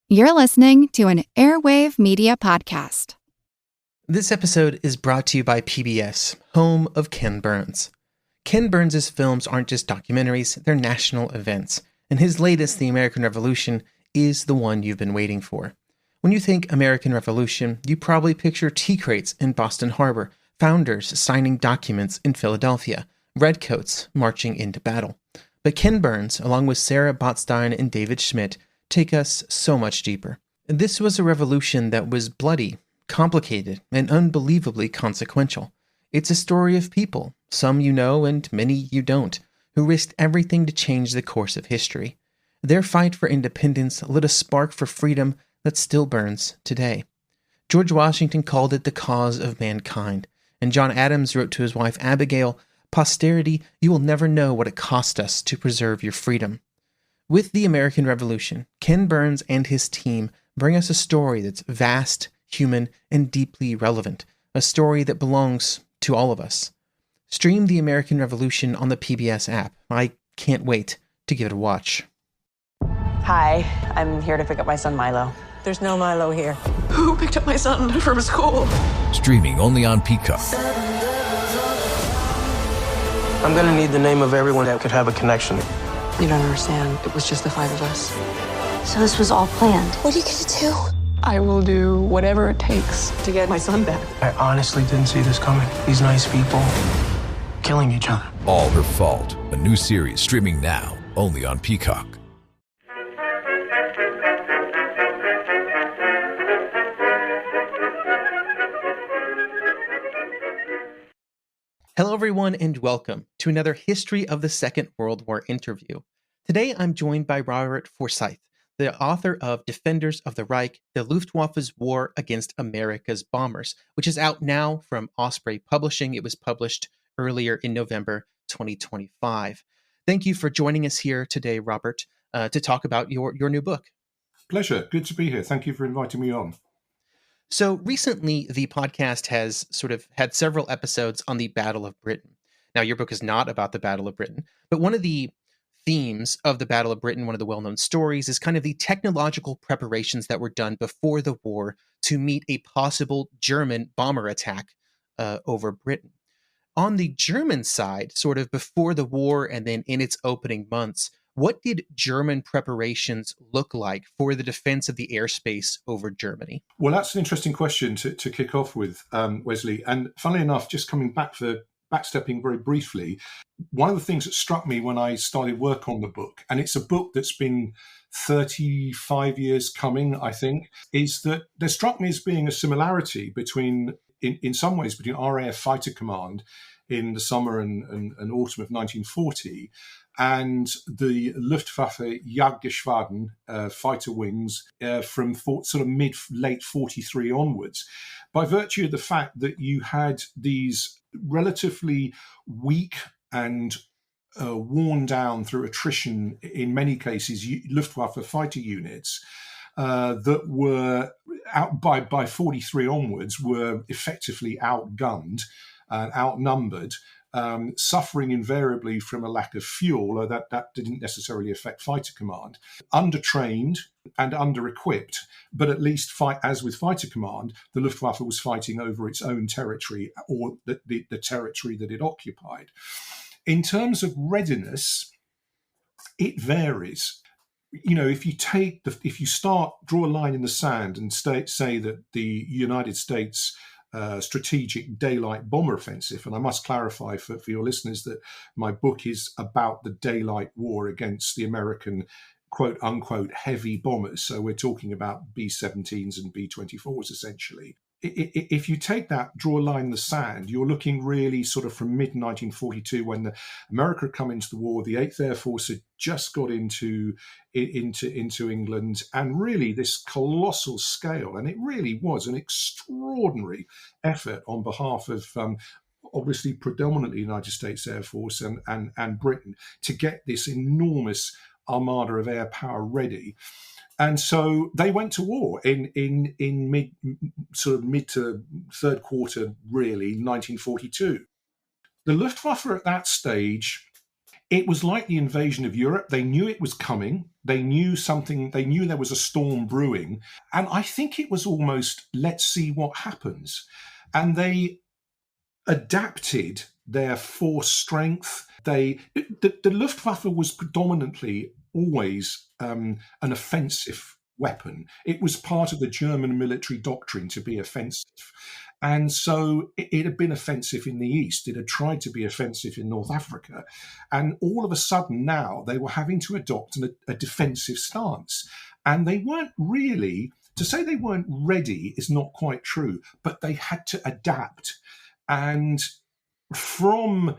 You're listening to an Airwave Media podcast. This episode is brought to you by PBS, home of Ken Burns. Ken Burns' films aren't just documentaries, they're national events, and his latest, The American Revolution, is the one you've been waiting for. When you think American Revolution, you probably picture tea crates in Boston Harbor, founders signing documents in Philadelphia, redcoats marching into battle. But Ken Burns, along with Sarah Botstein and David Schmidt, take us so much deeper. This was a revolution that was bloody, complicated, and unbelievably consequential. It's a story of people, some you know and many you don't, who risked everything to change the course of history. Their fight for independence lit a spark for freedom that still burns today. George Washington called it the cause of mankind, and John Adams wrote to his wife Abigail, "Posterity, you will never know what it cost us to preserve your freedom." With the American Revolution, Ken Burns and his team bring us a story that's vast, human, and deeply relevant, a story that belongs to all of us. Stream The American Revolution on the PBS app. I can't wait to give it a watch. Hi, I'm here to pick up my son Milo. There's no Milo here. Who picked up my son from school? Streaming only on Peacock. I'm gonna need the name of everyone that could have a connection. You don't understand. It was just the five of us. So this was all planned. What are you gonna do? I will do whatever it takes to get my son back. I honestly didn't see this coming. These nice people killing each other. All Her Fault, a new series streaming now, only on Peacock. Hello, everyone, and welcome to another History of the Second World War interview. Today, I'm joined by Robert Forsyth, the author of Defenders of the Reich, the Luftwaffe's War Against America's Bombers, which is out now from Osprey Publishing. It was published earlier in November 2025. Thank you for joining us here today, Robert, to talk about your new book. Pleasure. Good to be here. Thank you for inviting me on. So recently, the podcast has sort of had several episodes on the Battle of Britain. Now, your book is not about the Battle of Britain, but one of the themes of the Battle of Britain, one of the well-known stories, is kind of the technological preparations that were done before the war to meet a possible German bomber attack over Britain. On the German side, sort of before the war and then in its opening months, what did German preparations look like for the defense of the airspace over Germany? Well, that's an interesting question to kick off with, Wesley. And funnily enough, just coming back for backstepping very briefly, one of the things that struck me when I started work on the book, and it's a book that's been 35 years coming, I think, is that there struck me as being a similarity between, in some ways, between RAF Fighter Command in the summer and autumn of 1940 and the Luftwaffe Jagdgeschwaden fighter wings from sort of late 43 onwards, by virtue of the fact that you had these relatively weak and worn down through attrition, in many cases, Luftwaffe fighter units that were out by 43 onwards were effectively outgunned and outnumbered, suffering invariably from a lack of fuel, although that didn't necessarily affect fighter command, undertrained and under-equipped, but at least as with fighter command, the Luftwaffe was fighting over its own territory or the territory that it occupied. In terms of readiness, it varies. You know, if you draw a line in the sand and say that the United States strategic daylight bomber offensive, and I must clarify for your listeners that my book is about the daylight war against the American quote unquote heavy bombers. So we're talking about B-17s and B-24s essentially. If you take that, draw a line in the sand, you're looking really sort of from mid-1942 when America had come into the war, the 8th Air Force had just got into England, and really this colossal scale, and it really was an extraordinary effort on behalf of obviously predominantly United States Air Force and Britain to get this enormous armada of air power ready. And so they went to war in mid to third quarter, really, 1942. The Luftwaffe at that stage It was like the invasion of Europe. They knew it was coming. They knew there was a storm brewing. And I think it was almost, let's see what happens. And they adapted their force strength. The Luftwaffe was predominantly always an offensive weapon. It was part of the German military doctrine to be offensive. And so it had been offensive in the East. It had tried to be offensive in North Africa. And all of a sudden now they were having to adopt a defensive stance. And they weren't really, to say they weren't ready is not quite true, but they had to adapt. And from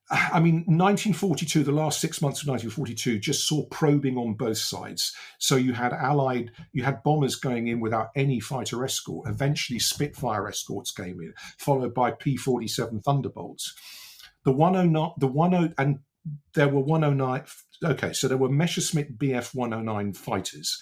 1942, the last 6 months of 1942 just saw probing on both sides. So you had bombers going in without any fighter escort. Eventually Spitfire escorts came in, followed by P-47 Thunderbolts. And there were 109. Okay, so there were Messerschmitt Bf 109 fighters,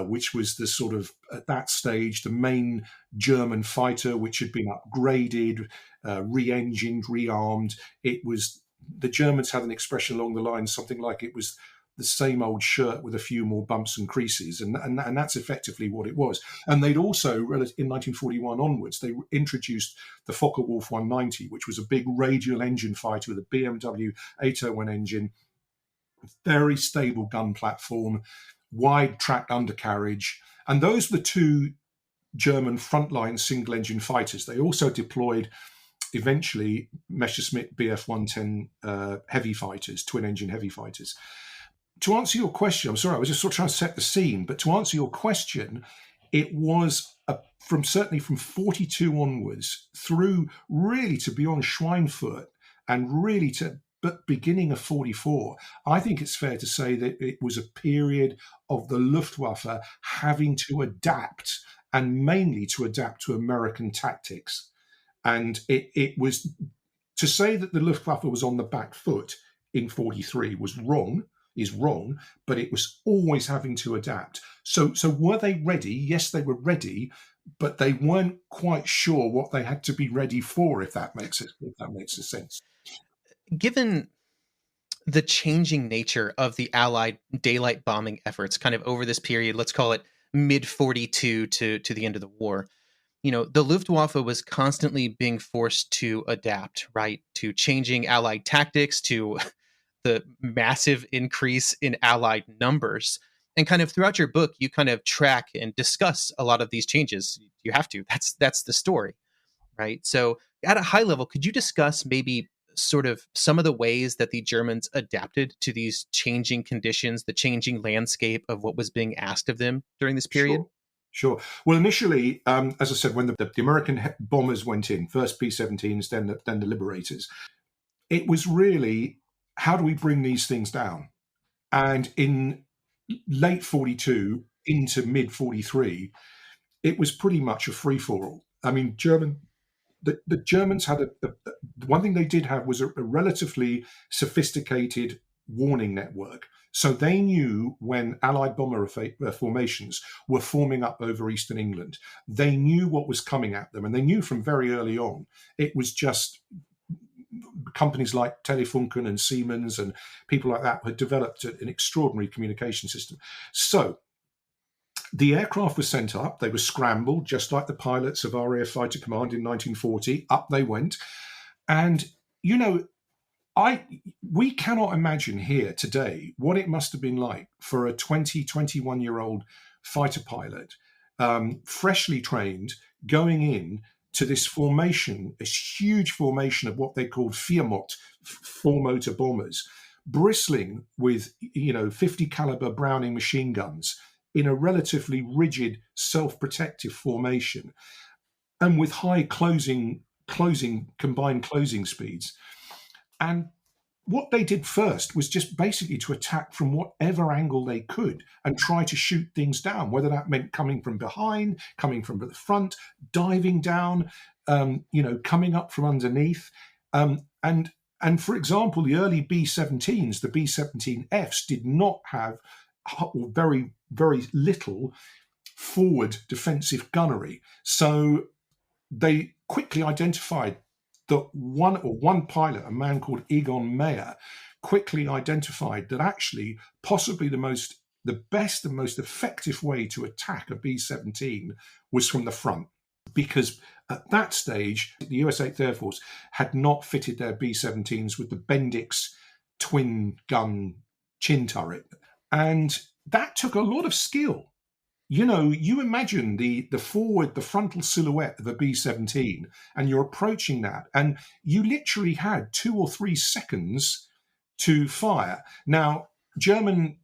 which was the sort of, at that stage, the main German fighter, which had been upgraded, re-engined, rearmed. It was, the Germans had an expression along the lines, something like it was the same old shirt with a few more bumps and creases. And that's effectively what it was. And they'd also, in 1941 onwards, they introduced the Focke-Wulf 190, which was a big radial engine fighter with a BMW 801 engine, very stable gun platform, wide tracked undercarriage. And those were the two German frontline single engine fighters. They also deployed eventually Messerschmitt Bf 110 heavy fighters, twin engine heavy fighters. To answer your question, I'm sorry, I was just sort of trying to set the scene, but to answer your question, it was certainly from 42 onwards through really to beyond Schweinfurt and really to beginning of 44, I think it's fair to say that it was a period of the Luftwaffe having to adapt, and mainly to adapt to American tactics. And it was, to say that the Luftwaffe was on the back foot in 43 is wrong, but it was always having to adapt. So were they ready? Yes, they were ready, but they weren't quite sure what they had to be ready for, if that makes sense. Given the changing nature of the Allied daylight bombing efforts kind of over this period, let's call it mid-42 to the end of the war, the Luftwaffe was constantly being forced to adapt, right, to changing Allied tactics, to the massive increase in Allied numbers. And kind of throughout your book, you kind of track and discuss a lot of these changes. You have to. That's the story, right? So at a high level, could you discuss maybe sort of some of the ways that the Germans adapted to these changing conditions, the changing landscape of what was being asked of them during this period? Sure. Well, initially, as I said, when the American bombers went in, first P-17s, then the Liberators, it was really, how do we bring these things down? And in late 42 into mid 43, it was pretty much a free-for-all. I mean, the Germans had one thing they did have was a relatively sophisticated warning network. So they knew when Allied bomber formations were forming up over eastern England, they knew what was coming at them. And they knew from very early on, it was just companies like Telefunken and Siemens and people like that had developed an extraordinary communication system. So the aircraft was sent up. They were scrambled, just like the pilots of RAF Fighter Command in 1940. Up they went. And, we cannot imagine here today what it must have been like for a 21-year-old fighter pilot, freshly trained, going in to this formation, this huge formation of what they called Viermot, four-motor bombers, bristling with, 50 caliber Browning machine guns in a relatively rigid, self-protective formation, and with high combined closing speeds. And what they did first was just basically to attack from whatever angle they could and try to shoot things down, whether that meant coming from behind, coming from the front, diving down, coming up from underneath. And for example, the early B-17s, the B-17Fs, did not have, or very, very little, forward defensive gunnery. So they quickly identified that one pilot, a man called Egon Meyer, quickly identified that actually possibly the best and most effective way to attack a B-17 was from the front, because at that stage, the US 8th Air Force had not fitted their B-17s with the Bendix twin-gun chin turret. And that took a lot of skill. You know, you imagine the frontal silhouette of a B-17, and you're approaching that, and you literally had 2 or 3 seconds to fire. Now, German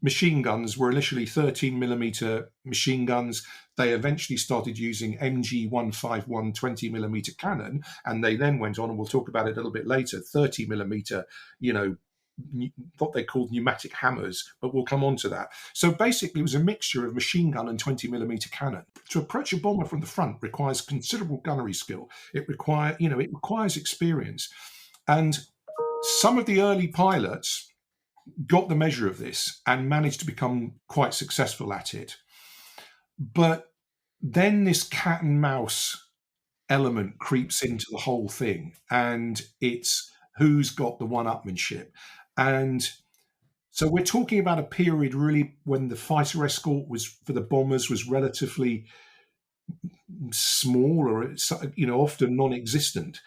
machine guns were initially 13 millimeter machine guns. They eventually started using MG 151 20 millimeter cannon, and they then went on, and we'll talk about it a little bit later, 30 millimeter, what they called pneumatic hammers, but we'll come on to that. So basically, it was a mixture of machine gun and 20 millimeter cannon. To approach a bomber from the front requires considerable gunnery skill. It requires experience, and some of the early pilots got the measure of this and managed to become quite successful at it. But then this cat and mouse element creeps into the whole thing, and it's who's got the one-upmanship. And so we're talking about a period really when the fighter escort was for the bombers was relatively small, or often non-existent.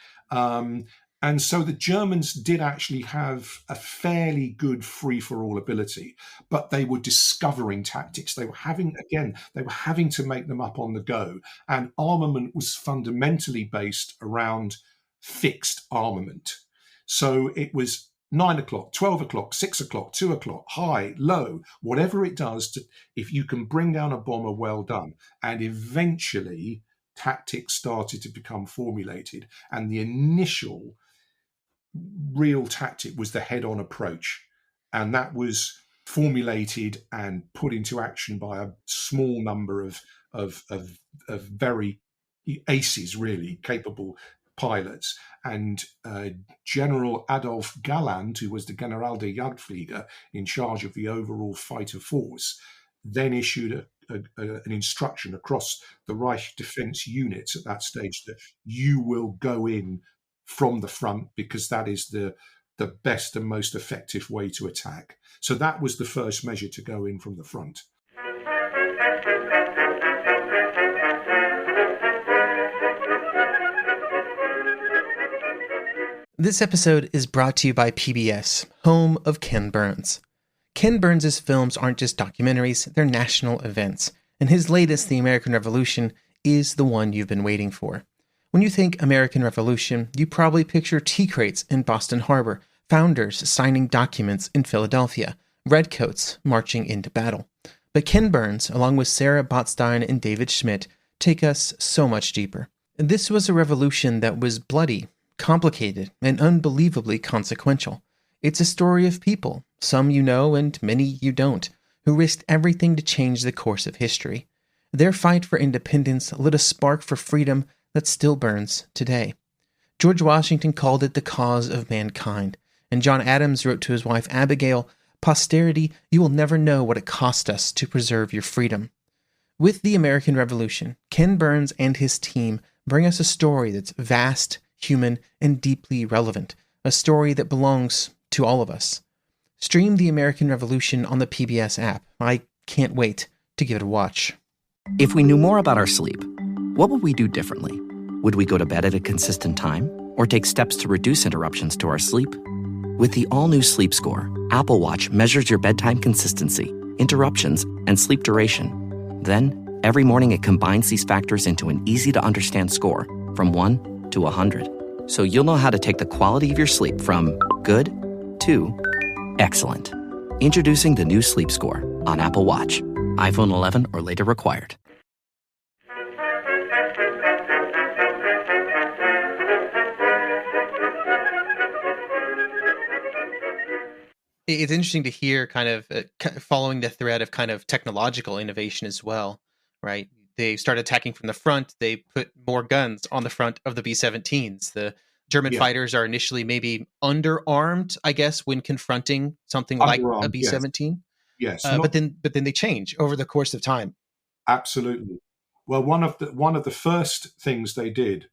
And so the Germans did actually have a fairly good free-for-all ability, but they were discovering tactics. They were having to make them up on the go. And armament was fundamentally based around fixed armament. So it was 9 o'clock, 12 o'clock, 6 o'clock, 2 o'clock, high, low, whatever it does, if you can bring down a bomber, well done. And eventually tactics started to become formulated. And the initial real tactic was the head-on approach. And that was formulated and put into action by a small number of very aces, really capable pilots. And General Adolf Galland, who was the General der Jagdflieger in charge of the overall fighter force, then issued an instruction across the Reich defense units at that stage that you will go in from the front because that is the best and most effective way to attack. So that was the first measure, to go in from the front. This episode is brought to you by PBS, home of Ken Burns. Ken Burns' films aren't just documentaries, they're national events, and his latest, The American Revolution, is the one you've been waiting for. When you think American Revolution, you probably picture tea crates in Boston Harbor, founders signing documents in Philadelphia, redcoats marching into battle. But Ken Burns, along with Sarah Botstein and David Schmidt, take us so much deeper. This was a revolution that was bloody, complicated, and unbelievably consequential. It's a story of people, some you know and many you don't, who risked everything to change the course of history. Their fight for independence lit a spark for freedom that still burns today. George Washington called it the cause of mankind, and John Adams wrote to his wife Abigail, "Posterity, you will never know what it cost us to preserve your freedom." With the American Revolution, Ken Burns and his team bring us a story that's vast, human, and deeply relevant, a story that belongs to all of us. Stream The American Revolution on the PBS app. I can't wait to give it a watch. If we knew more about our sleep, what would we do differently? Would we go to bed at a consistent time or take steps to reduce interruptions to our sleep? With the all-new Sleep Score, Apple Watch measures your bedtime consistency, interruptions, and sleep duration. Then, every morning it combines these factors into an easy-to-understand score from 1 to 100. So you'll know how to take the quality of your sleep from good to excellent. Introducing the new Sleep Score on Apple Watch. iPhone 11 or later required. It's interesting to hear kind of following the thread of kind of technological innovation as well, right? They started attacking from the front. They put more guns on the front of the B-17s. The German fighters are initially maybe underarmed, I guess, when confronting something like a B-17. Yes. But then they change over the course of time. Absolutely. Well, one of the first things they did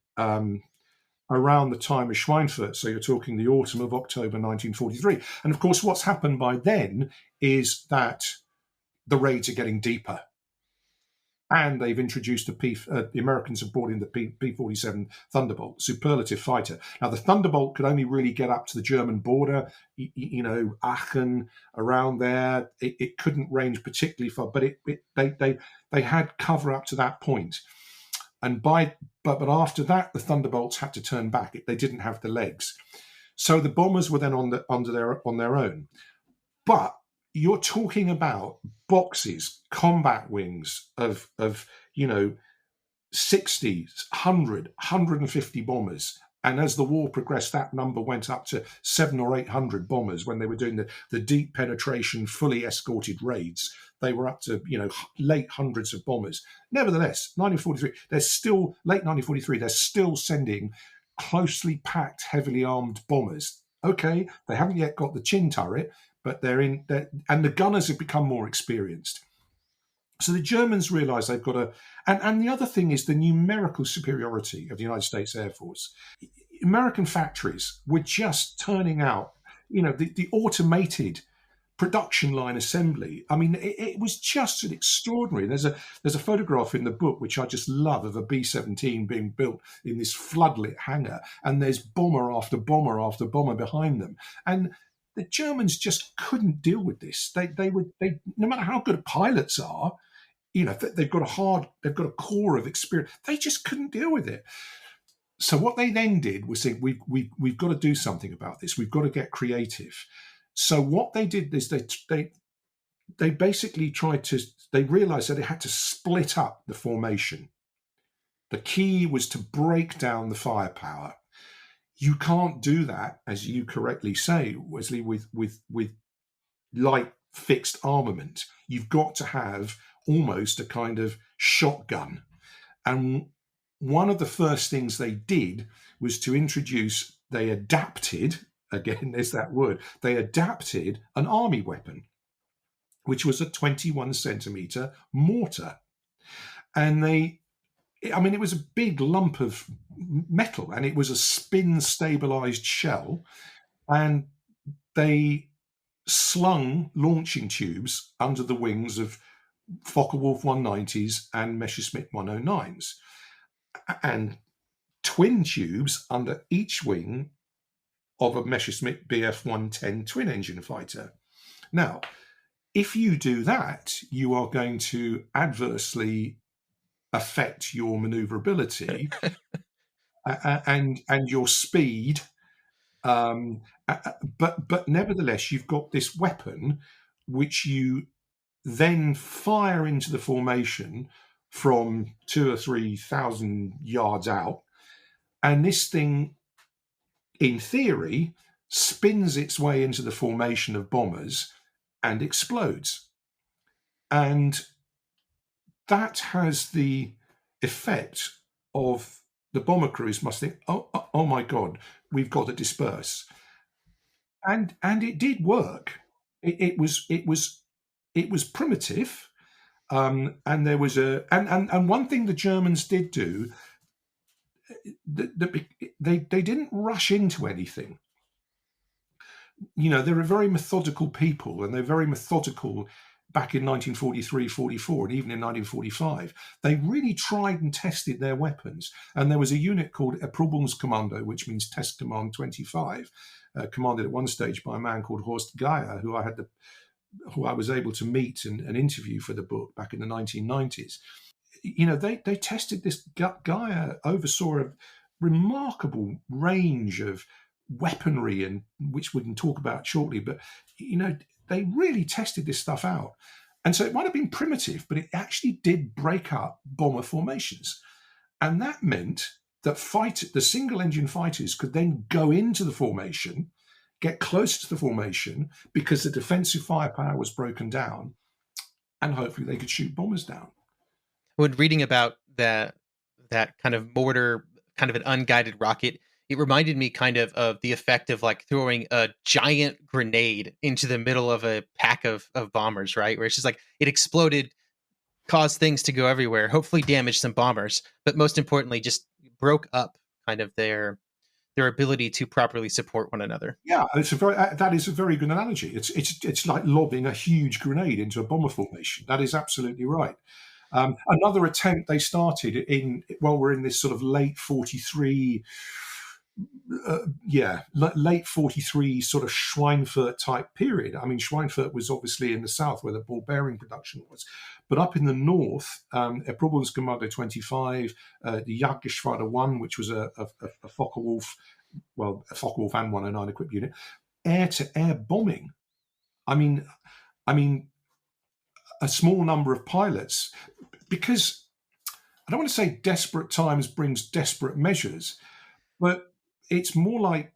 around the time of Schweinfurt. So you're talking the autumn of October 1943. And of course, what's happened by then is that the raids are getting deeper. And they've introduced the Americans have brought in the P-47 Thunderbolt, superlative fighter. Now, the Thunderbolt could only really get up to the German border, Aachen, around there. It couldn't range particularly far, but they had cover up to that point. And but after that, the Thunderbolts had to turn back. They didn't have the legs, so the bombers were then on their own. But you're talking about boxes, combat wings of 60, 100, 150 bombers. And as the war progressed, that number went up to 700 or 800 bombers when they were doing the deep penetration, fully escorted raids. They were up to, late hundreds of bombers. Nevertheless, 1943, late 1943, they're still sending closely packed, heavily armed bombers. Okay, they haven't yet got the chin turret, but and the gunners have become more experienced. So the Germans realise they've got to, and the other thing is the numerical superiority of the United States Air Force. American factories were just turning out, the automated production line assembly. I mean, it was just an extraordinary. There's a photograph in the book which I just love of a B-17 being built in this floodlit hangar, and there's bomber after bomber after bomber behind them, and the Germans just couldn't deal with this. They no matter how good pilots are, they've got a core of experience. They just couldn't deal with it. So what they then did was say, we've got to do something about this. We've got to get creative. So what they did is they basically they realized that they had to split up the formation. The key was to break down the firepower. You can't do that, as you correctly say, Wesley, with light fixed armament. You've got to have almost a kind of shotgun. And one of the first things they did was they adapted, again, there's that word, they adapted an army weapon, which was a 21 centimeter mortar. And it was a big lump of metal, and it was a spin stabilized shell, and they slung launching tubes under the wings of Focke-Wulf 190s and Messerschmitt 109s, and twin tubes under each wing of a Messerschmitt Bf 110 twin engine fighter. Now, if you do that, you are going to adversely affect your maneuverability and your speed, but nevertheless, you've got this weapon which you then fire into the formation from 2,000 or 3,000 yards out, and this thing, in theory, spins its way into the formation of bombers and explodes. And that has the effect of the bomber crews must think, oh my God, we've got to disperse. And it did work. It was primitive. And there was and one thing the Germans did do, they didn't rush into anything. They're a very methodical people, and they're very methodical back in 1943, 44, and even in 1945. They really tried and tested their weapons. And there was a unit called Erprobungskommando, which means Test Command 25, commanded at one stage by a man called Horst Geyer, who I was able to meet and interview for the book back in the 1990s. They tested this. Geyer oversaw a remarkable range of weaponry, and which we can talk about shortly, but they really tested this stuff out. And so it might have been primitive, but it actually did break up bomber formations. And that meant that the single engine fighters could then go into the formation, get close to the formation, because the defensive firepower was broken down, and hopefully they could shoot bombers down. When reading about that kind of mortar, kind of an unguided rocket, it reminded me kind of the effect of like throwing a giant grenade into the middle of a pack of bombers, right? Where it's just like it exploded, caused things to go everywhere, hopefully damaged some bombers, but most importantly, just broke up kind of their their ability to properly support one another. Yeah, that is a very good analogy. It's like lobbing a huge grenade into a bomber formation. That is absolutely right. Another attempt they started we're in this sort of late 43 sort of Schweinfurt type period. I mean, Schweinfurt was obviously in the south where the ball bearing production was, but up in the north, Erprobungskommando 25, the Jagdgeschwader 1, which was a Focke-Wulf, a Focke-Wulf and 109 equipped unit, air-to-air bombing. I mean, a small number of pilots, because I don't want to say desperate times brings desperate measures, but it's more like,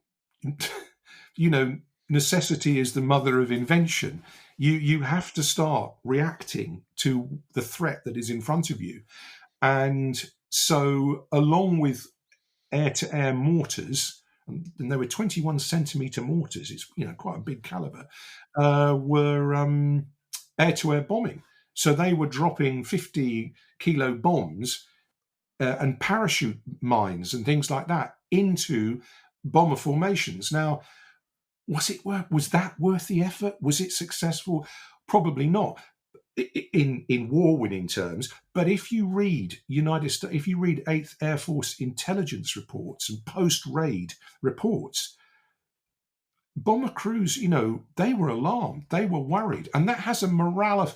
necessity is the mother of invention. You have to start reacting to the threat that is in front of you. And so along with air-to-air mortars, and there were 21 centimeter mortars, it's quite a big caliber, were air-to-air bombing. So they were dropping 50-kilo bombs and parachute mines and things like that into bomber formations. Now, was that worth the effort? Was it successful? Probably not in war-winning terms. But if you read 8th Air Force intelligence reports and post-raid reports, bomber crews, they were alarmed, they were worried, and that has a morale.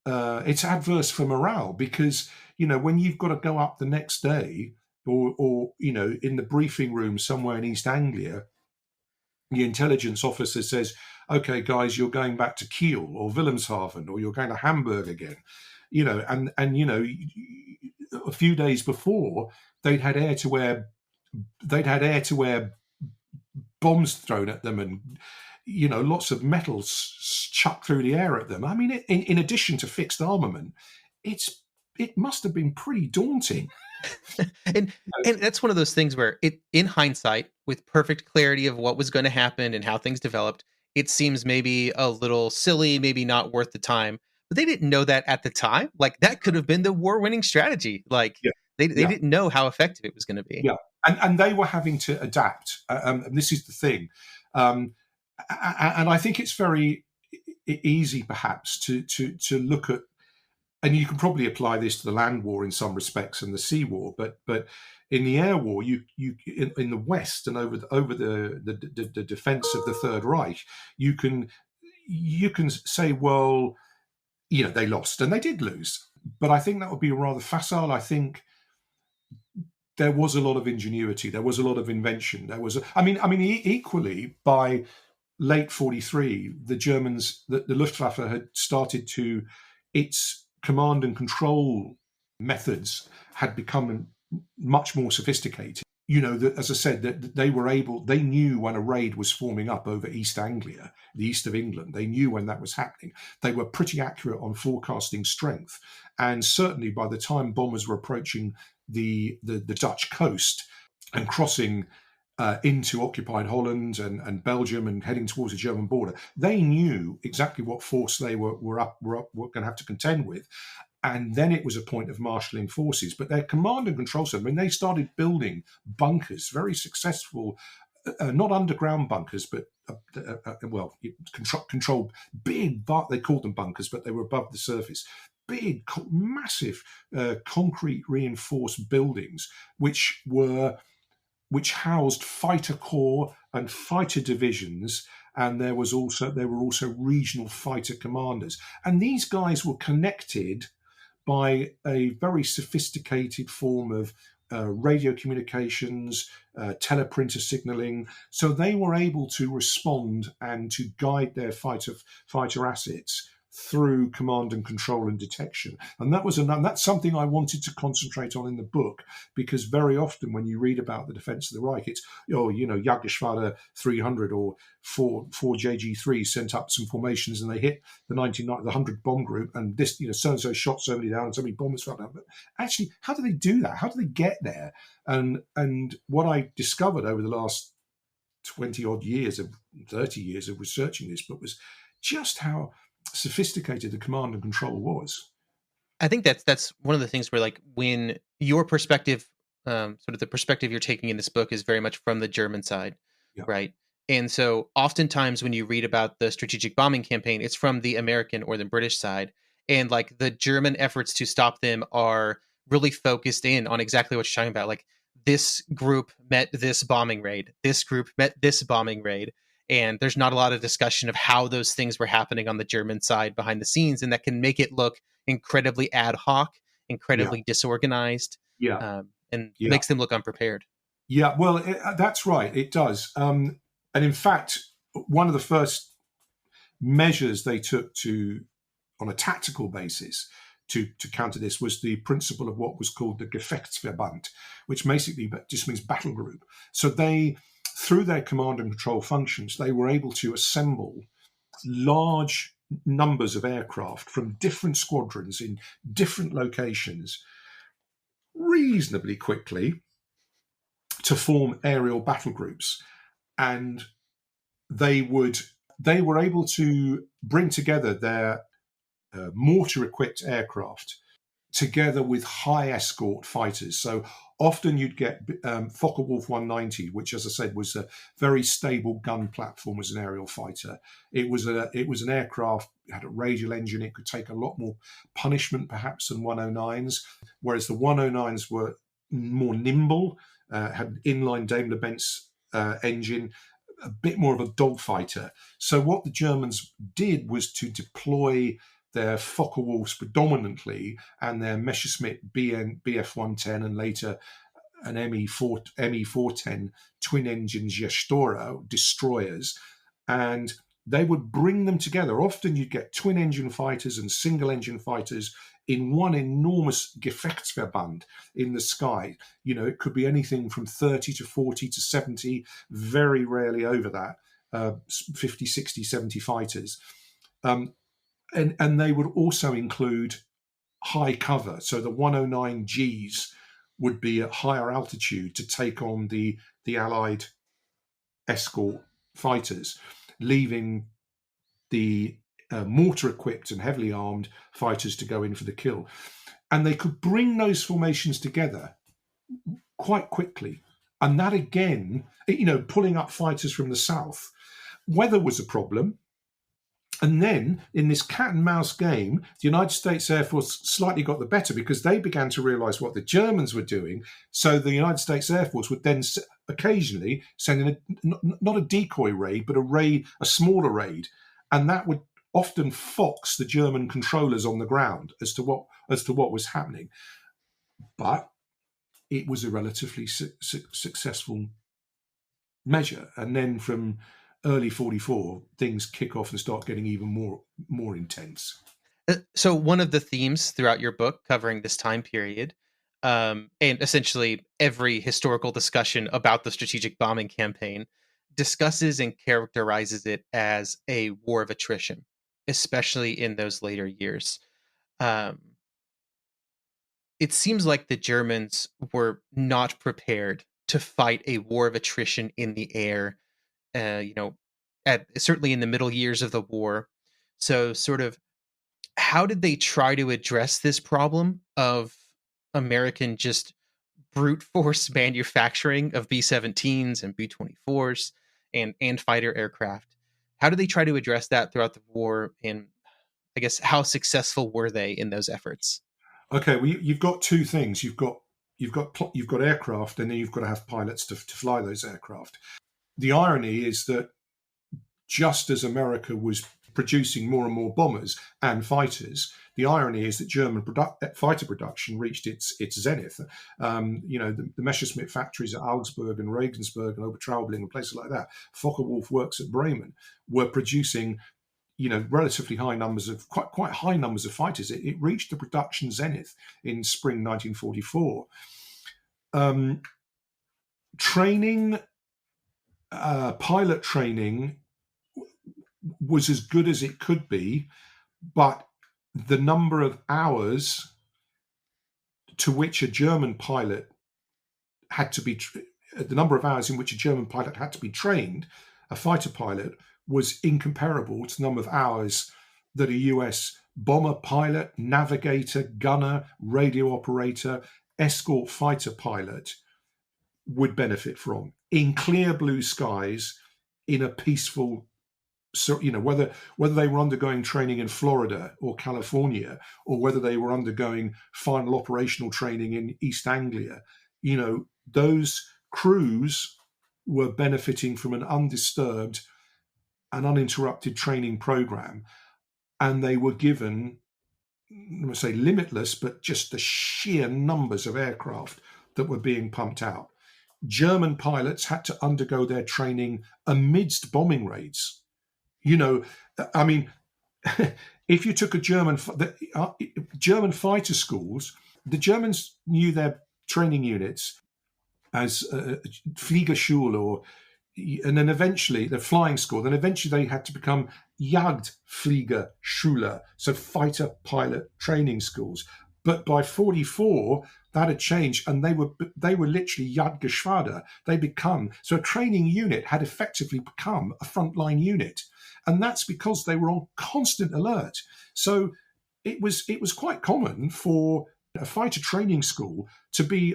It's adverse for morale because when you've got to go up the next day, or in the briefing room somewhere in East Anglia, the intelligence officer says, "Okay, guys, you're going back to Kiel or Wilhelmshaven, or you're going to Hamburg again," and a few days before they'd had air-to-air bombs thrown at them and lots of metals chucked through the air at them. I mean, in addition to fixed armament, it must have been pretty daunting. and that's one of those things where in hindsight, with perfect clarity of what was going to happen and how things developed, it seems maybe a little silly, maybe not worth the time. But they didn't know that at the time. Like, that could have been the war-winning strategy. Like, they didn't know how effective it was going to be. Yeah, and they were having to adapt. And this is the thing. And I think it's very easy, perhaps, to look at, and you can probably apply this to the land war in some respects and the sea war, but in the air war, you in the West and over the defense of the Third Reich, you can say, well, they lost, and they did lose, but I think that would be rather facile. I think there was a lot of ingenuity, there was a lot of invention, equally by late 43, the Germans, the Luftwaffe had started to, its command and control methods had become much more sophisticated. As I said, that they knew when a raid was forming up over East Anglia, the east of England. They knew when that was happening. They were pretty accurate on forecasting strength. And certainly by the time bombers were approaching the Dutch coast and crossing into occupied Holland and Belgium and heading towards the German border, they knew exactly what force they were going to have to contend with. And then it was a point of marshalling forces. But their command and control system, they started building bunkers, very successful, not underground bunkers, but controlled big, they called them bunkers, but they were above the surface. Big, massive, concrete reinforced buildings, which housed fighter corps and fighter divisions, and there were also regional fighter commanders. And these guys were connected by a very sophisticated form of radio communications, teleprinter signaling. So they were able to respond and to guide their fighter assets through command and control and detection. And that's something I wanted to concentrate on in the book, because very often when you read about the defense of the Reich, it's, Jagdgeschwader 300 or 4 JG3 sent up some formations and they hit the 100 bomb group, and this, so-and-so shot so many down and so many bombers fell down. But actually, how do they do that? How do they get there? And what I discovered over the last 30 years of researching this book was just how sophisticated the command and control was. I think that's one of the things where, like, when your perspective sort of the perspective you're taking in this book is very much from the German side, Yeah. right? And so oftentimes when you read about the strategic bombing campaign, it's from the American or the British side. And like the German efforts to stop them are really focused in on exactly what you're talking about. Like this group met this bombing raid, this group met this bombing raid. And there's not a lot of discussion of how those things were happening on the German side behind the scenes. And that can make it look incredibly ad hoc, Yeah. incredibly disorganized, Yeah. and Yeah. makes them look unprepared. Yeah, well, that's right. It does. And in fact, one of the first measures they took on a tactical basis, to counter this was the principle of what was called the Gefechtsverband, which basically just means battle group. So they, through their command and control functions, they were able to assemble large numbers of aircraft from different squadrons in different locations reasonably quickly to form aerial battle groups. And they were able to bring together their mortar-equipped aircraft together with high escort fighters. So often you'd get Focke-Wulf 190, which, as I said, was a very stable gun platform as an aerial fighter. It was an aircraft, it had a radial engine, it could take a lot more punishment perhaps than 109s, whereas the 109s were more nimble, had an inline Daimler-Benz engine, a bit more of a dogfighter. So what the Germans did was to deploy their Focke-Wulfs predominantly and their Messerschmitt Bf-110 and later an Me-410 twin-engine Gestora destroyers, and they would bring them together. Often you'd get twin-engine fighters and single-engine fighters in one enormous Gefechtsverband in the sky. You know, it could be anything from 30 to 40 to 70, very rarely over that, 50, 60, 70 fighters. And they would also include high cover. So the 109Gs would be at higher altitude to take on the Allied escort fighters, leaving the mortar-equipped and heavily armed fighters to go in for the kill. And they could bring those formations together quite quickly. And that again, you know, pulling up fighters from the south. Weather was a problem. And then in this cat and mouse game, the United States Air Force slightly got the better because they began to realize what the Germans were doing. So the United States Air Force would then occasionally send in not a decoy raid, but a smaller raid. And that would often fox the German controllers on the ground as to what was happening. But it was a relatively successful measure. And then from early 44, things kick off and start getting even more intense. So one of the themes throughout your book covering this time period, and essentially every historical discussion about the strategic bombing campaign, discusses and characterizes it as a war of attrition, especially in those later years. It seems like the Germans were not prepared to fight a war of attrition in the air, certainly in the middle years of the war. So sort of, how did they try to address this problem of American just brute force manufacturing of B-17s and B-24s and fighter aircraft? How did they try to address that throughout the war? And I guess, how successful were they in those efforts? Okay, well, you've got two things. You've got aircraft, and then you've got to have pilots to fly those aircraft. The irony is that just as America was producing more and more bombers and fighters, the irony is that German fighter production reached its zenith. The Messerschmitt factories at Augsburg and Regensburg and Obertraubling and places like that, Focke-Wulf works at Bremen, were producing relatively high numbers of quite high numbers of fighters. It reached the production zenith in spring 1944. Pilot training was as good as it could be, but the number of hours to which a German pilot had to be, the number of hours in which a German pilot had to be trained, a fighter pilot, was incomparable to the number of hours that a US bomber pilot, navigator, gunner, radio operator, escort fighter pilot would benefit from in clear blue skies in a peaceful, so whether they were undergoing training in Florida or California, or whether they were undergoing final operational training in East Anglia, those crews were benefiting from an undisturbed and uninterrupted training program, and they were given, I'm going to say limitless, but just the sheer numbers of aircraft that were being pumped out. German pilots had to undergo their training amidst bombing raids. I mean, if you took German fighter schools, the Germans knew their training units as Fliegerschule, and then eventually the flying school. Then eventually they had to become Jagdfliegerschule, so fighter pilot training schools. But by 1944, that had changed, and they were literally Jagdgeschwader. So a training unit had effectively become a frontline unit, and that's because they were on constant alert. So it was quite common for a fighter training school to be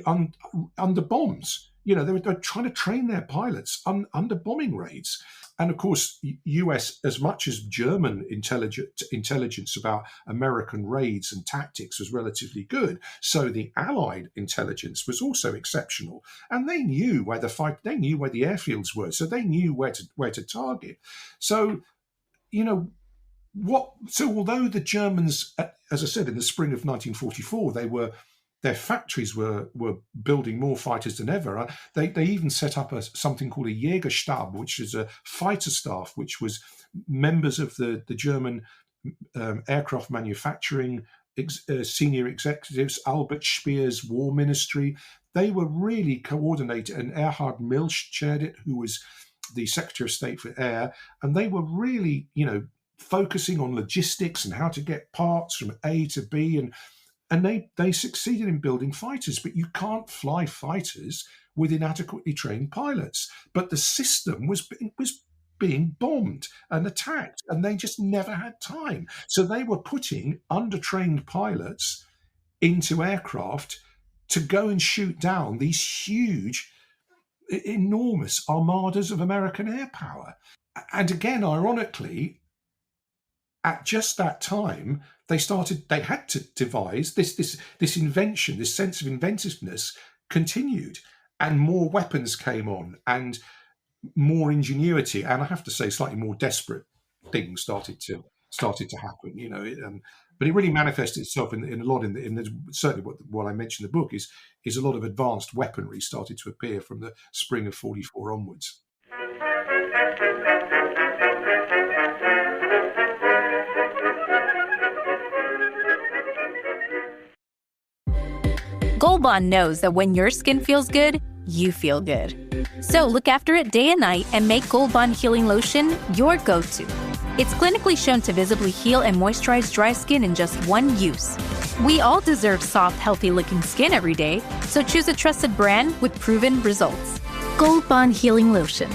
under bombs. They were trying to train their pilots under bombing raids. And of course, US, as much as German intelligence about American raids and tactics was relatively good, so the Allied intelligence was also exceptional. And they knew where the airfields were, so they knew where to target. So, although the Germans, as I said, in the spring of 1944, their factories were building more fighters than ever. They even set up something called a Jägerstab, which is a fighter staff, which was members of the German aircraft manufacturing senior executives, Albert Speer's war ministry. They were really coordinated, and Erhard Milch chaired it, who was the Secretary of State for Air, and they were really, focusing on logistics and how to get parts from A to B, and they succeeded in building fighters. But you can't fly fighters with inadequately trained pilots. But the system was being bombed and attacked, and they just never had time. So they were putting undertrained pilots into aircraft to go and shoot down these huge, enormous armadas of American air power. And again, ironically, at just that time, they had to devise this invention, this sense of inventiveness continued, and more weapons came on, and more ingenuity, and I have to say, slightly more desperate things started to happen. But it really manifested itself in a lot certainly what I mentioned in the book is a lot of advanced weaponry started to appear from the spring of 1944 onwards. Gold Bond knows that when your skin feels good, you feel good. So look after it day and night and make Gold Bond Healing Lotion your go-to. It's clinically shown to visibly heal and moisturize dry skin in just one use. We all deserve soft, healthy-looking skin every day, so choose a trusted brand with proven results. Gold Bond Healing Lotion.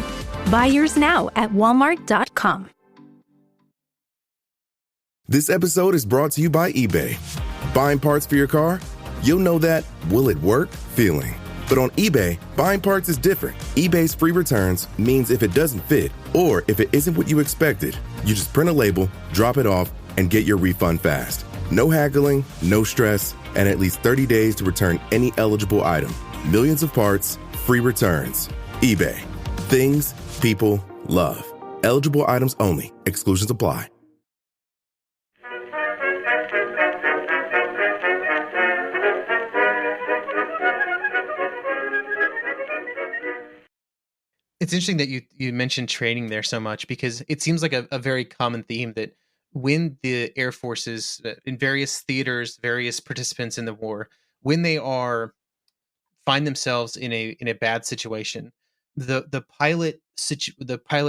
Buy yours now at Walmart.com. This episode is brought to you by eBay. Buying parts for your car? You'll know that will it work feeling. But on eBay, buying parts is different. eBay's free returns means if it doesn't fit, or if it isn't what you expected, you just print a label, drop it off, and get your refund fast. No haggling, no stress, and at least 30 days to return any eligible item. Millions of parts, free returns. eBay. Things people love. Eligible items only. Exclusions apply. It's interesting that you mentioned training there so much, because it seems like a very common theme that when the Air Forces, in various theaters, various participants in the war, when they find themselves in a bad situation, the pilot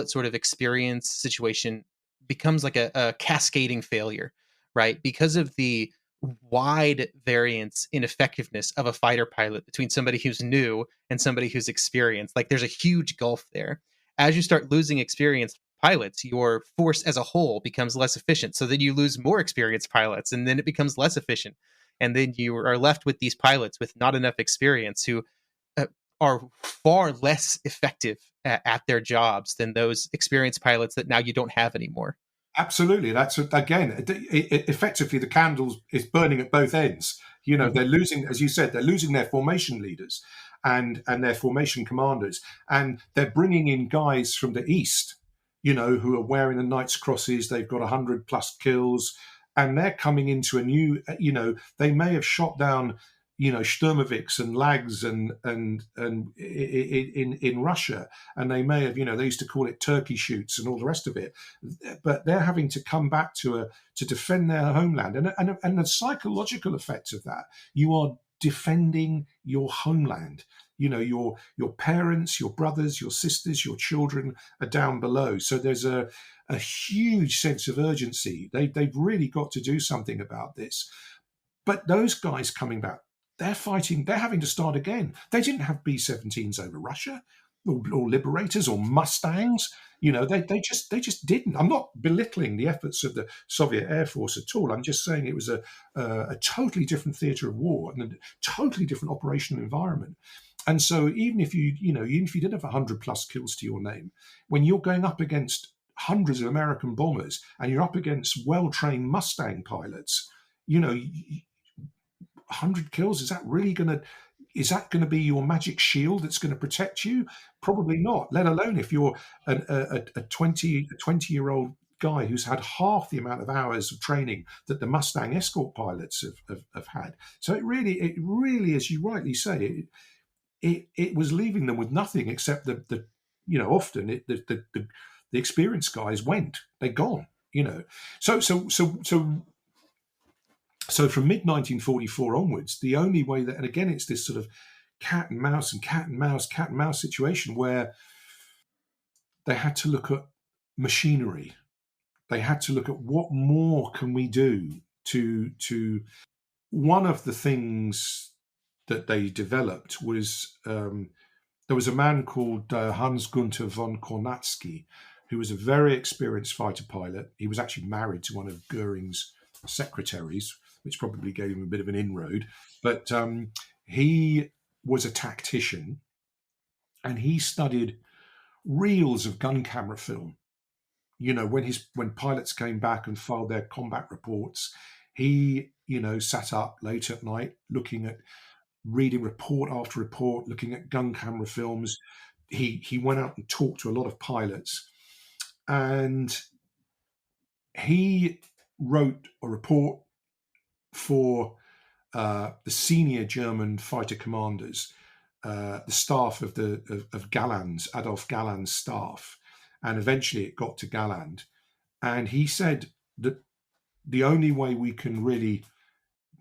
sort of experience situation becomes like a cascading failure, right? Because of the wide variance in effectiveness of a fighter pilot between somebody who's new and somebody who's experienced. Like, there's a huge gulf there. As you start losing experienced pilots, your force as a whole becomes less efficient, so then you lose more experienced pilots, and then it becomes less efficient. And then you are left with these pilots with not enough experience who are far less effective at their jobs than those experienced pilots that now you don't have anymore. Absolutely. That's, again, effectively the candle is burning at both ends. You know, they're losing, as you said, they're losing their formation leaders and their formation commanders. And they're bringing in guys from the East, you know, who are wearing the Knight's Crosses. They've got 100 plus kills. And they're coming into a new, you know, they may have shot down, you know, Sturmoviks and Lags and in Russia, and they may have, you know, they used to call it turkey shoots and all the rest of it, but they're having to come back to defend their homeland, and the psychological effects of that, you are defending your homeland. You know, your parents, your brothers, your sisters, your children are down below. So there's a huge sense of urgency. They've really got to do something about this. But those guys coming back, they're fighting, they're having to start again. They didn't have B-17s over Russia or Liberators or Mustangs. You know, they just didn't. I'm not belittling the efforts of the Soviet Air Force at all. I'm just saying it was a totally different theatre of war and a totally different operational environment. And so even if you did have 100 plus kills to your name, when you're going up against hundreds of American bombers and you're up against well-trained Mustang pilots, you know, 100 kills, is that going to be your magic shield that's going to protect you? Probably not, let alone if you're a 20-year-old guy who's had half the amount of hours of training that the Mustang escort pilots have had. So it really, as you rightly say, it was leaving them with nothing except the you know, often the experienced guys they're gone, you know. So from mid-1944 onwards, the only way that, and again, it's this sort of cat and mouse situation where they had to look at machinery. They had to look at what more can we do to one of the things that they developed was there was a man called Hans Gunther von Kornatzky, who was a very experienced fighter pilot. He was actually married to one of Goering's secretaries, which probably gave him a bit of an inroad. But he was a tactician, and he studied reels of gun camera film. You know, when pilots came back and filed their combat reports, he, you know, sat up late at night reading report after report, looking at gun camera films. He went out and talked to a lot of pilots, and he wrote a report for the senior German fighter commanders, the staff of Galland's, Adolf Galland's staff, and eventually it got to Galland. And he said that the only way we can really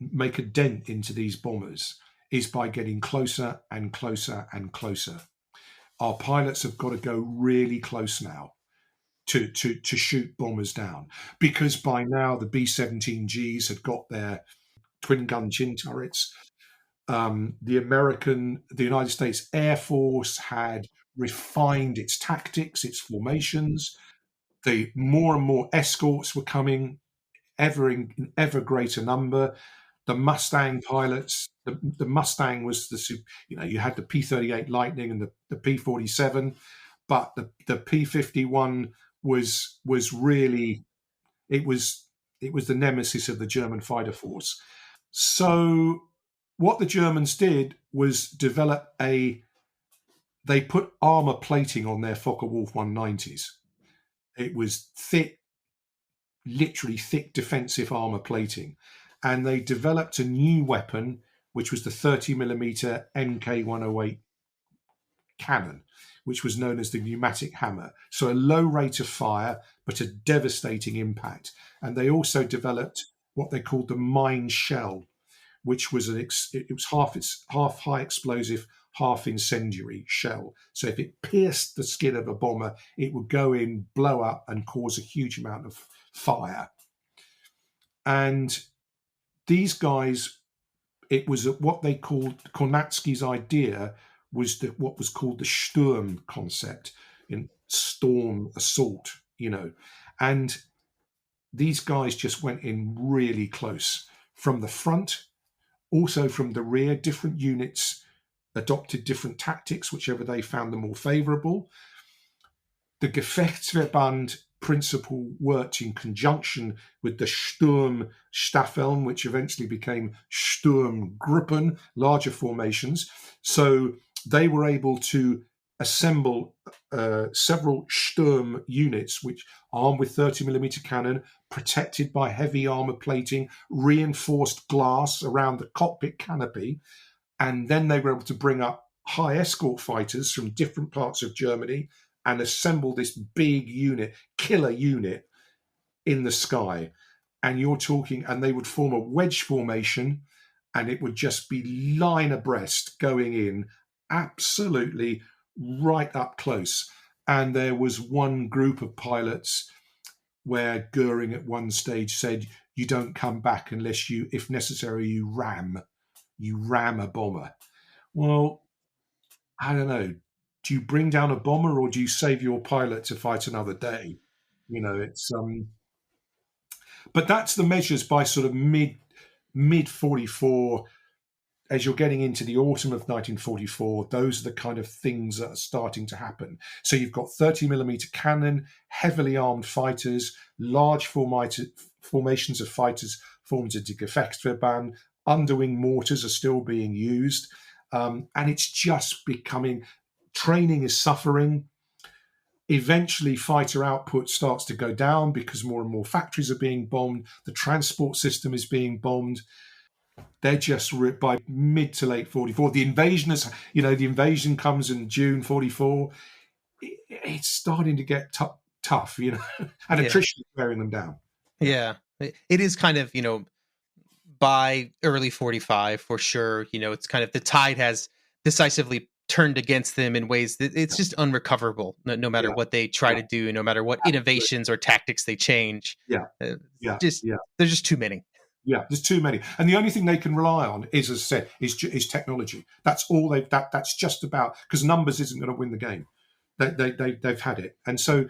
make a dent into these bombers is by getting closer and closer and closer. Our pilots have got to go really close now to shoot bombers down, because by now the B-17Gs had got their twin gun chin turrets. The United States Air Force had refined its tactics, its formations. The more and more escorts were coming, in ever greater number. The Mustang pilots, the Mustang was you had the P-38 Lightning and the P-47, but the P-51 was really, it was the nemesis of the German fighter force. So what the Germans did was they put armor plating on their Focke-Wulf 190s. It was literally thick defensive armor plating. And they developed a new weapon, which was the 30mm Mk108 cannon, which was known as the pneumatic hammer. So a low rate of fire, but a devastating impact. And they also developed what they called the mine shell, which was it was half high explosive, half incendiary shell. So if it pierced the skin of a bomber, it would go in, blow up, and cause a huge amount of fire. And these guys, it was what they called, Kornatzky's idea was what was called the Sturm concept, in storm assault, you know. And these guys just went in really close from the front Also from the rear, different units adopted different tactics, whichever they found the more favourable. The Gefechtsverband principle worked in conjunction with the Sturmstaffeln, which eventually became Sturmgruppen, larger formations. So they were able to assemble several Sturm units, which armed with 30mm cannon, protected by heavy armour plating, reinforced glass around the cockpit canopy. And then they were able to bring up high escort fighters from different parts of Germany and assemble this big unit, killer unit in the sky. And you're talking, and they would form a wedge formation, and it would just be line abreast going in, absolutely right up close. And there was one group of pilots where Goering at one stage said, you don't come back unless you, if necessary, you ram a bomber. Well, I don't know. Do you bring down a bomber or do you save your pilot to fight another day? You know, it's but that's the measures by sort of mid 44. As you're getting into the autumn of 1944, those are the kind of things that are starting to happen. So you've got 30mm cannon, heavily armed fighters, large formations of fighters formed into Gefechtsverband, underwing mortars are still being used. And it's just becoming, training is suffering. Eventually, fighter output starts to go down because more and more factories are being bombed. The transport system is being bombed. They're just by mid to late 44. The invasion comes in June 44. It's starting to get tough, and attrition is wearing them down. Yeah, it is kind of, by early 45 for sure. It's kind of, the tide has decisively turned against them in ways that it's just unrecoverable, no matter what they try to do, no matter what innovations or tactics they change. There's just too many. Yeah, there's too many, and the only thing they can rely on is, as I said, is technology. That's all that's just about, because numbers isn't going to win the game. They've had it, and so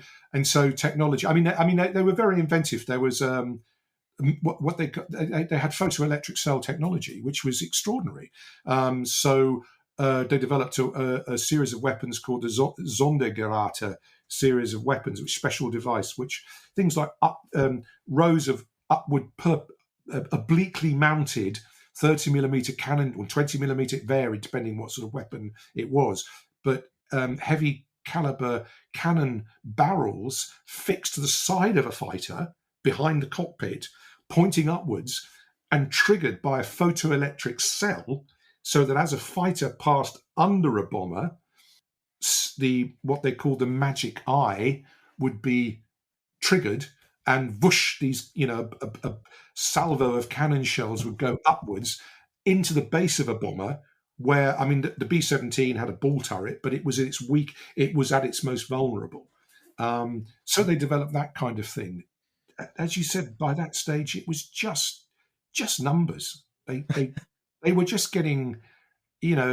technology. I mean, they were very inventive. There was what they had photoelectric cell technology, which was extraordinary. So they developed a series of weapons called the Sondergeräte series of weapons, which special device, which things like rows of upward obliquely mounted 30mm cannon, or 20mm, it varied depending what sort of weapon it was, but heavy caliber cannon barrels fixed to the side of a fighter behind the cockpit, pointing upwards and triggered by a photoelectric cell, so that as a fighter passed under a bomber, what they call the magic eye would be triggered, and whoosh, these, a salvo of cannon shells would go upwards into the base of a bomber, where, I mean, the B-17 had a ball turret, but it was at its most vulnerable. So they developed that kind of thing. As you said, by that stage, it was just numbers. They were just getting,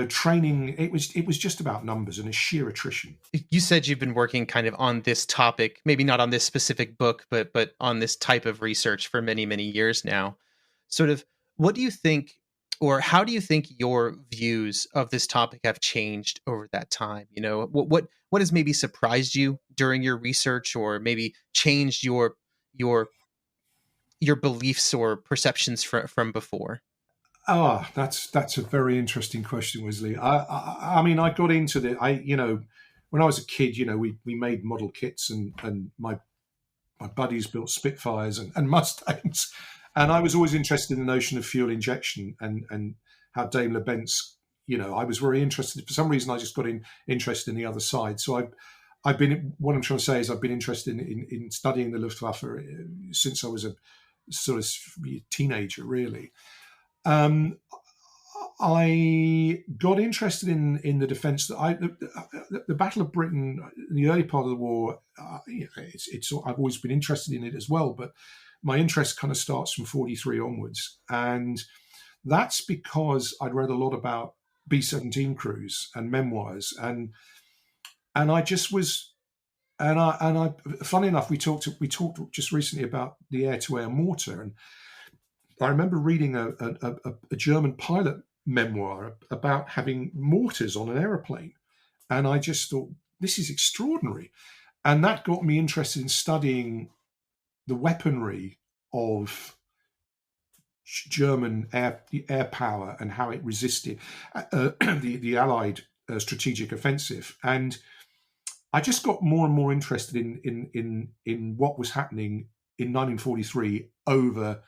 training. It was just about numbers and a sheer attrition. You said you've been working kind of on this topic, maybe not on this specific book, but on this type of research for many, many years now. Sort of, what do you think, or how do you think your views of this topic have changed over that time? What has maybe surprised you during your research, or maybe changed your beliefs or perceptions from before? That's a very interesting question, Wesley. I mean, I got into when I was a kid, we made model kits, and my buddies built Spitfires and Mustangs, and I was always interested in the notion of fuel injection and how Daimler-Benz. I was very interested. For some reason, I just got interested in the other side. So I've been. What I'm trying to say is, I've been interested in studying the Luftwaffe since I was a sort of teenager, really. I got interested in the defence. The Battle of Britain, in the early part of the war, I've always been interested in it as well. But my interest kind of starts from 43 onwards, and that's because I'd read a lot about B-17 crews and memoirs, and I just was, and I. Funny enough, we talked just recently about the air-to-air mortar, I remember reading a German pilot memoir about having mortars on an aeroplane. And I just thought, this is extraordinary. And that got me interested in studying the weaponry of German air power and how it resisted the Allied strategic offensive. And I just got more and more interested in what was happening in 1943 over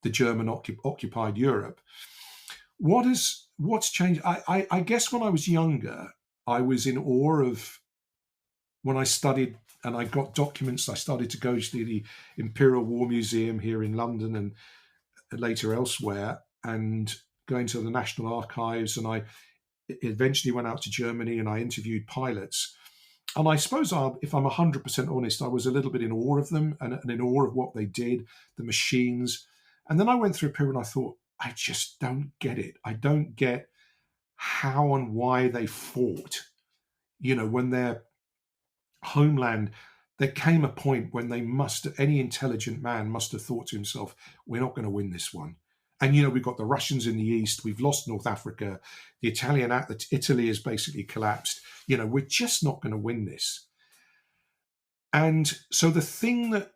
the German occupied Europe. What's changed? I guess when I was younger, I was in awe of when I studied and I got documents. I started to go to the Imperial War Museum here in London and later elsewhere, and going to the National Archives. And I eventually went out to Germany and I interviewed pilots. And I suppose, if I'm 100% honest, I was a little bit in awe of them and in awe of what they did, the machines. And then I went through a period and I thought, I just don't get it. I don't get how and why they fought. When their homeland, there came a point when any intelligent man must have thought to himself, we're not going to win this one. And, we've got the Russians in the east, we've lost North Africa, Italy has basically collapsed. We're just not going to win this. And so the thing that,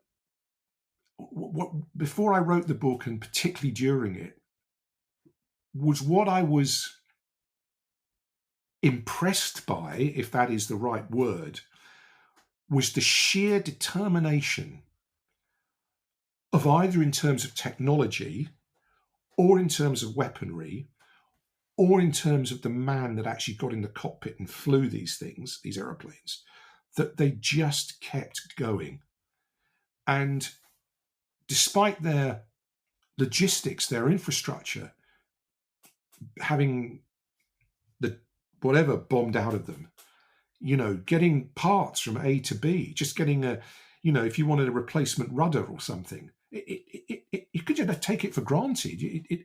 before I wrote the book, and particularly during it, was what I was impressed by, if that is the right word, was the sheer determination of, either in terms of technology or in terms of weaponry or in terms of the man that actually got in the cockpit and flew these aeroplanes, that they just kept going. And despite their logistics, their infrastructure, having the whatever bombed out of them, getting parts from A to B, just getting if you wanted a replacement rudder or something, you could just take it for granted.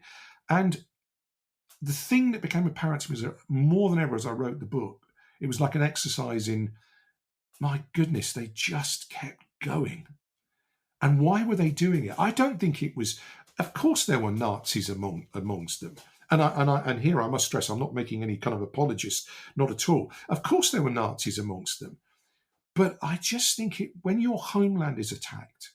And the thing that became apparent to me was, more than ever as I wrote the book, it was like an exercise in, my goodness, they just kept going. And why were they doing it? I don't think it was, of course there were Nazis amongst them. And here I must stress, I'm not making any kind of apologist, not at all. Of course there were Nazis amongst them. But I just think when your homeland is attacked,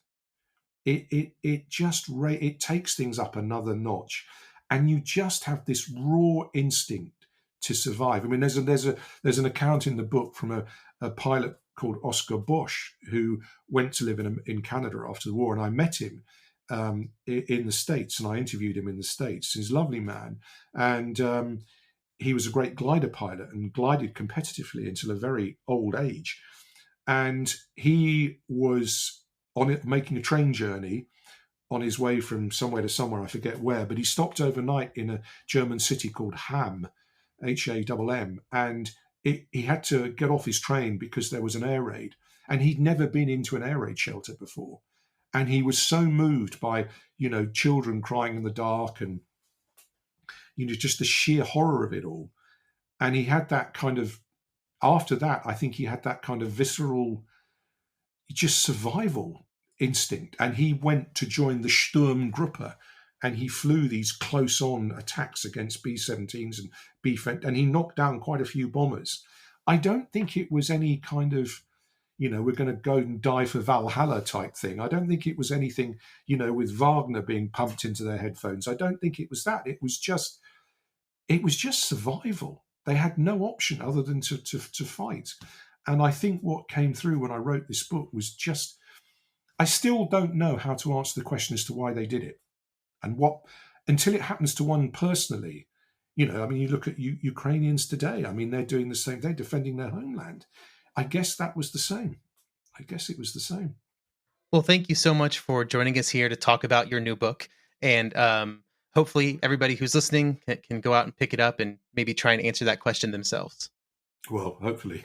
it takes things up another notch. And you just have this raw instinct to survive. I mean, there's an account in the book from a pilot called Oscar Bosch, who went to live in Canada after the war. And I met him in the States, and I interviewed him in the States. He's a lovely man. And he was a great glider pilot and glided competitively until a very old age. And he was making a train journey on his way from somewhere to somewhere, I forget where, but he stopped overnight in a German city called Hamm, Hamm, and he had to get off his train because there was an air raid, and he'd never been into an air raid shelter before. And he was so moved by, children crying in the dark and, just the sheer horror of it all. And he had that kind of, after that, I think he had that kind of visceral, just survival instinct. And he went to join the Sturmgruppe, and he flew these close-on attacks against B-17s and and he knocked down quite a few bombers. I don't think it was any kind of, we're going to go and die for Valhalla type thing. I don't think it was anything, with Wagner being pumped into their headphones. I don't think it was that. It was just survival. They had no option other than to fight. And I think what came through when I wrote this book was just, I still don't know how to answer the question as to why they did it. And until it happens to one personally, you look at Ukrainians today. I mean, they're doing the same. They're defending their homeland. I guess that was the same. I guess it was the same. Well, thank you so much for joining us here to talk about your new book. And hopefully everybody who's listening can go out and pick it up and maybe try and answer that question themselves. Well, hopefully.